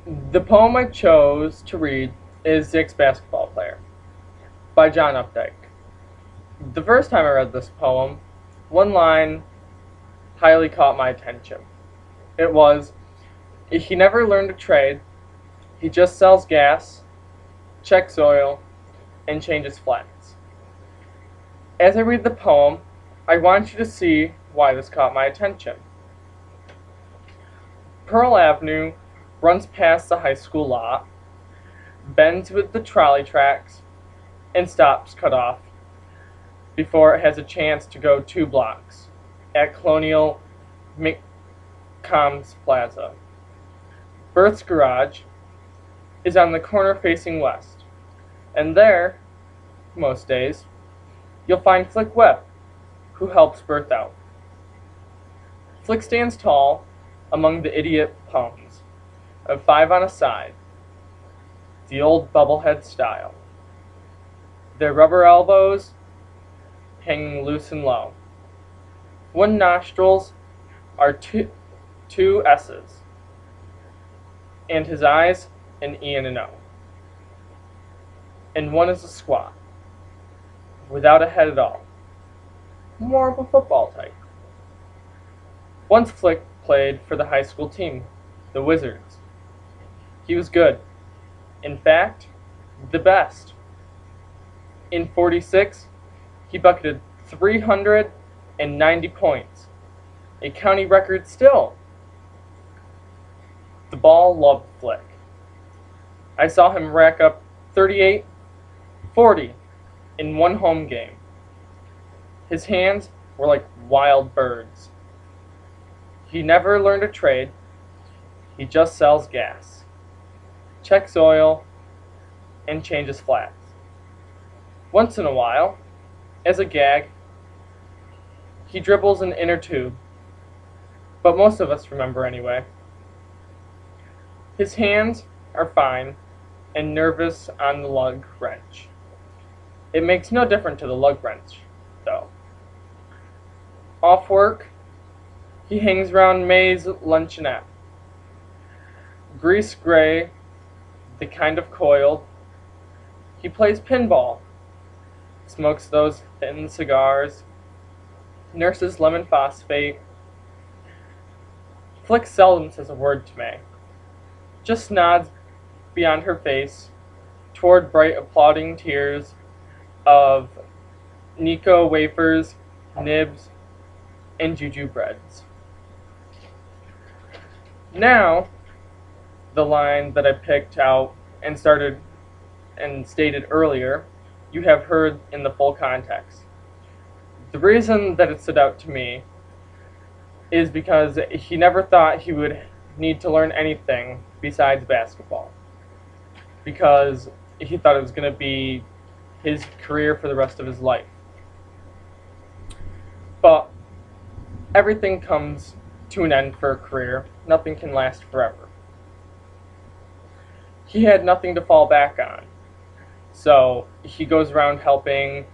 The poem I chose to read is Dick's Basketball Player by John Updike. The first time I read this poem, one line highly caught my attention. It was, he never learned to trade, he just sells gas, checks oil, and changes flats. As I read the poem, I want you to see why this caught my attention. Pearl Avenue runs past the high school lot, bends with the trolley tracks, and stops cut off before it has a chance to go 2 blocks at Colonial McCombs Plaza. Berth's garage is on the corner facing west, and there, most days, you'll find Flick Webb, who helps Berth out. Flick stands tall among the idiot palms, of 5 on a side, the old bubblehead style, their rubber elbows hanging loose and low. One nostrils are two S's, and his eyes an E and an O. And one is a squat, without a head at all, more of a football type. Once Flick played for the high school team, the Wizards. He was good. In fact, the best. In '46, he bucketed 390 points, a county record still. The ball loved Flick. I saw him rack up 38, 40 in one home game. His hands were like wild birds. He never learned a trade. He just sells gas, checks oil, and changes flats. Once in a while, as a gag, he dribbles an inner tube, but most of us remember anyway. His hands are fine and nervous on the lug wrench. It makes no difference to the lug wrench, though. Off work, he hangs around May's luncheonette. Grease gray, the kind of coiled. He plays pinball, smokes those thin cigars, nurses lemon phosphate. Flick seldom says a word to May, just nods beyond her face toward bright applauding tiers of Nico wafers, nibs, and juju breads. Now, the line that I picked out and stated earlier, you have heard in the full context. The reason that it stood out to me is because he never thought he would need to learn anything besides basketball, because he thought it was going to be his career for the rest of his life. But everything comes to an end for a career. Nothing can last forever. He had nothing to fall back on, so he goes around helping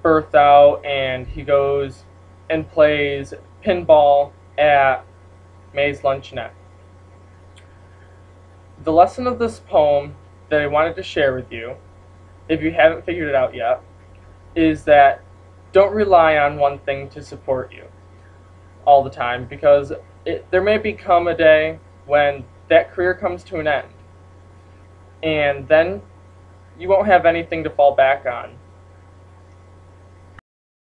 Berth out, and he goes and plays pinball at May's luncheonette. The lesson of this poem that I wanted to share with you, if you haven't figured it out yet, is that don't rely on one thing to support you all the time, because there may become a day when that career comes to an end, and then you won't have anything to fall back on.